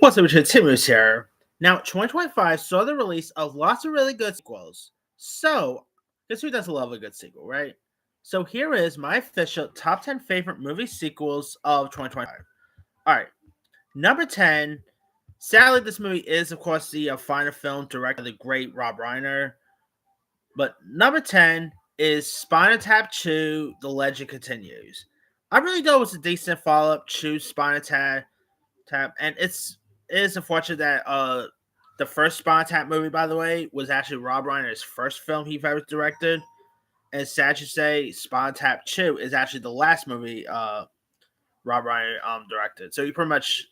What's up, Richard? Timus here. Now, 2025 saw the release of lots of really good sequels. So, guess who doesn't love a good sequel, right? So, here is my official top 10 favorite movie sequels of 2025. Alright, number 10. Sadly, this movie is, of course, the final film directed by the great Rob Reiner. But number 10 is Spinal Tap 2 The Legend Continues. I really thought it was a decent follow up to Spinal Tap, and it is unfortunate that the first Spawn Tap movie, by the way, was actually Rob Reiner's first film he ever directed. And sad to say, Spawn Tap 2 is actually the last movie Rob Reiner directed. So he pretty much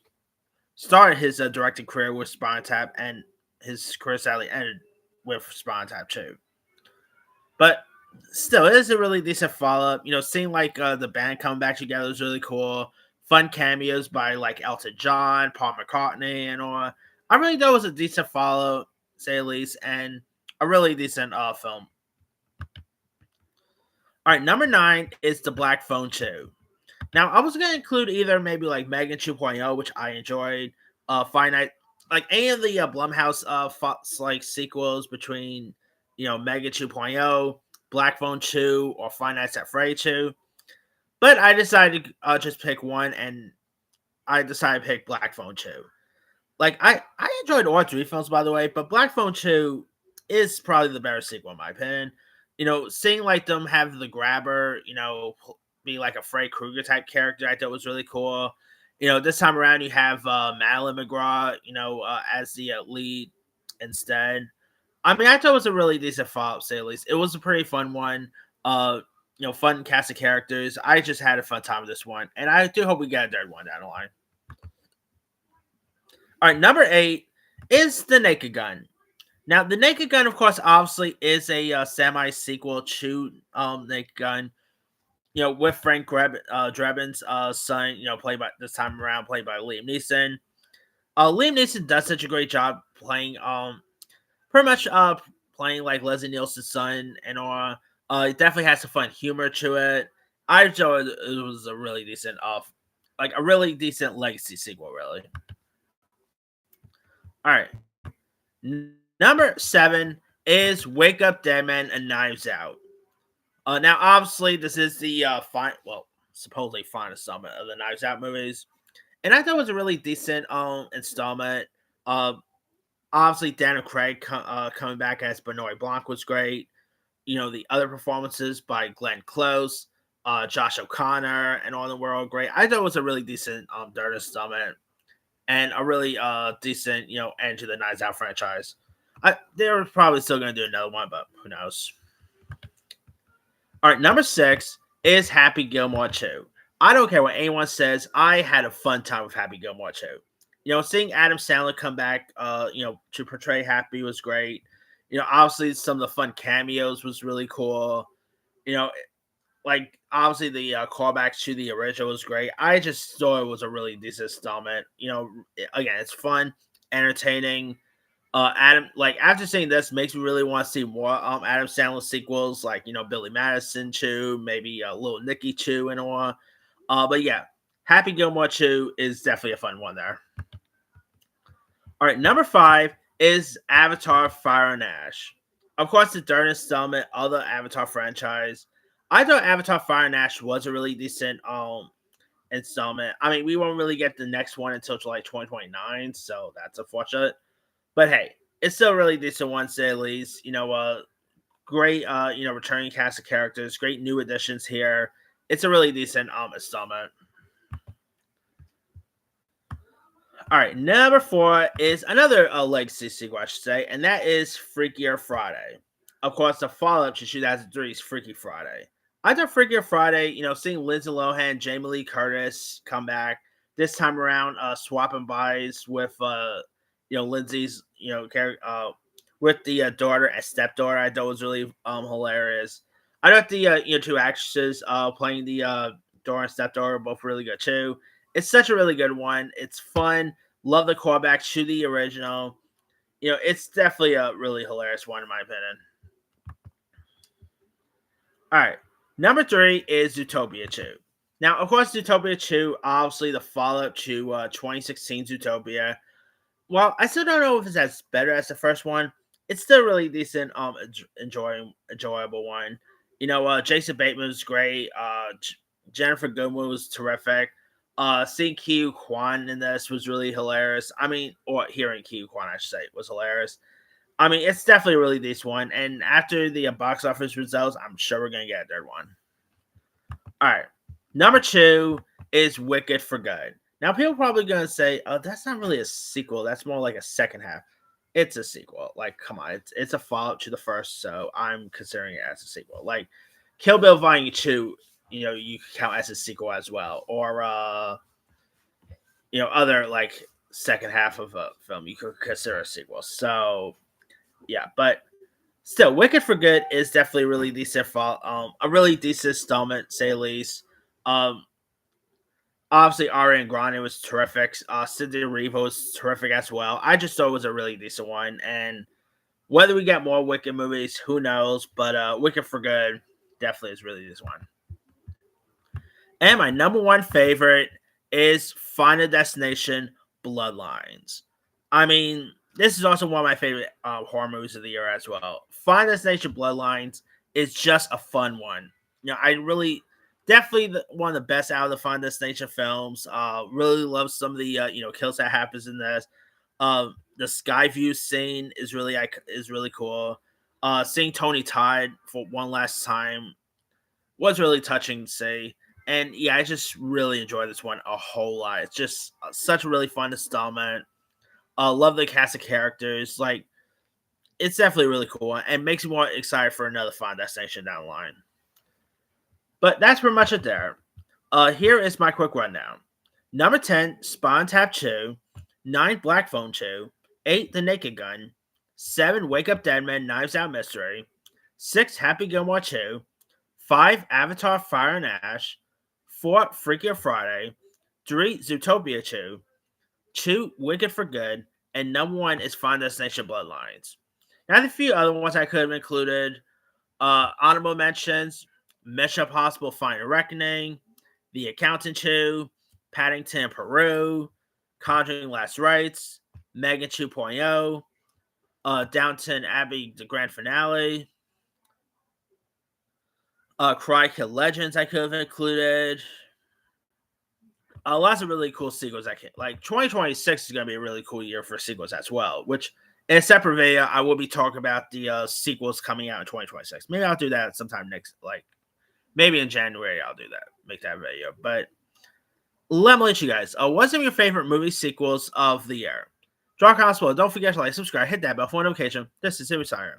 started his directing career with Spawn Tap, and his career sadly ended with Spawn Tap 2. But still, it is a really decent follow up. Seeing like the band coming back together is really cool. Fun cameos by like Elton John, Paul McCartney, and all. I really thought it was a decent follow, say at least, and a really decent film. All right, number 9 is the Black Phone 2. Now, I was gonna include either maybe like Megan 2.0, which I enjoyed, Finite, like any of the Blumhouse like sequels between Megan 2.0, Black Phone 2, or Five Nights at Freddy 2. But I decided to just pick one, and I decided to pick Black Phone 2. Like I enjoyed all three films, by the way, but Black Phone 2 is probably the better sequel in my opinion. Seeing like them have the grabber, be like a Freddy Krueger type character, I thought was really cool. This time around you have Madeline McGraw, as the lead instead. I mean, I thought it was a really decent follow-up, say at least. It was a pretty fun one. Fun cast of characters. I just had a fun time with this one, and I do hope we get a third one down the line. All right, number 8 is The Naked Gun. Now, The Naked Gun, of course, obviously is a semi-sequel to Naked Gun. With Frank Drebin's son, played by this time around, played by Liam Neeson. Liam Neeson does such a great job playing, pretty much playing like Leslie Nielsen's son and all. It definitely has some fun humor to it. I thought it was a really decent, like a really decent legacy sequel, really. All right. Number 7 is Wake Up Dead Man and Knives Out. Now, obviously, this is the supposedly final installment of the Knives Out movies, and I thought it was a really decent installment. Obviously, Daniel Craig coming back as Benoit Blanc was great. The other performances by Glenn Close, Josh O'Connor, and all the world great. I thought it was a really decent third installment and a really decent end to the Knives Out franchise. They're probably still going to do another one, but who knows? All right, number 6 is Happy Gilmore 2. I don't care what anyone says. I had a fun time with Happy Gilmore 2. Seeing Adam Sandler come back, to portray Happy was great. Obviously some of the fun cameos was really cool. Like obviously the callbacks to the original was great. I just thought it was a really decent installment. Again, it's fun, entertaining. Adam, like after seeing this, makes me really want to see more Adam Sandler sequels, like Billy Madison 2, maybe Little Nicky 2, and all. But yeah, Happy Gilmore 2 is definitely a fun one there. All right, number 5 is Avatar: Fire and Ash. Of course, the third installment of the Avatar franchise. I thought Avatar: Fire and Ash was a really decent installment. I mean, we won't really get the next one until July 2029, so that's unfortunate. But hey, it's still a really decent one, say at least. Great returning cast of characters, great new additions here. It's a really decent installment. All right, number 4 is another legacy sequel, I should say, and that is Freakier Friday. Of course, the follow-up to 2003's Freaky Friday. I thought Freakier Friday, seeing Lindsay Lohan, Jamie Lee Curtis come back this time around, swapping bodies with Lindsay's character, with the daughter and stepdaughter, I thought was really hilarious. I thought the two actresses playing the daughter and stepdaughter are both really good too. It's such a really good one. It's fun. Love the callback to the original. It's definitely a really hilarious one in my opinion. All right, number 3 is Zootopia 2. Now, of course, Zootopia 2, obviously the follow-up to 2016 Zootopia. Well, I still don't know if it's as better as the first one. It's still really decent, enjoyable one. Jason Bateman was great. Jennifer Goodwin was terrific. Seeing Kiyu Kwan in this was really hilarious. I mean, or hearing Kiyu Kwan, I should say, was hilarious. I mean, it's definitely a really decent one. And after the box office results, I'm sure we're gonna get a third one. All right, number two is Wicked for Good. Now, people are probably gonna say, "Oh, that's not really a sequel. That's more like a second half." It's a sequel. Like, come on, it's a follow up to the first, so I'm considering it as a sequel. Like, Kill Bill Volume 2, you can count as a sequel as well, or other like second half of a film you could consider a sequel. So yeah, but still, Wicked for Good is definitely really decent. A really decent installment, say the least. Um, Obviously, Ariana Grande was terrific. Cindy Riva was terrific as well. I just thought it was a really decent one, and whether we get more Wicked movies, who knows? But Wicked for Good definitely is really this one. And my number one favorite is Final Destination Bloodlines. I mean, this is also one of my favorite horror movies of the year as well. Final Destination Bloodlines is just a fun one. I really, definitely one of the best out of the Final Destination films. Really love some of the kills that happens in this. The Skyview scene is really cool. Seeing Tony Todd for one last time was really touching to see. And yeah, I just really enjoyed this one a whole lot. It's just such a really fun installment. Love the cast of characters. Like, it's definitely really cool and makes me more excited for another Final Destination down the line. But that's pretty much it there. Here is my quick rundown. Number 10, Spawn Tap 2. 9, Black Phone 2. 8, The Naked Gun. 7, Wake Up Dead Man Knives Out Mystery. 6, Happy Gilmore 2. 5, Avatar Fire and Ash. 4, Freaky Friday. 3, Zootopia 2. 2, Wicked for Good. And number 1 is Final Destination Bloodlines. Now, a few other ones I could have included. Honorable mentions: Mission Impossible Final Reckoning, The Accountant 2, Paddington Peru, Conjuring Last Rites, Megan 2.0, Downton Abbey The Grand Finale, Cry Kill Legends I could have included. Lots of really cool sequels. 2026 is going to be a really cool year for sequels as well, which in a separate video, I will be talking about the sequels coming out in 2026. Maybe I'll do that sometime maybe in January I'll do that, make that video. But let me let you guys, what's some of your favorite movie sequels of the year? Draw a comment below. Don't forget to like, subscribe, hit that bell for notification. This is Timmy Sire.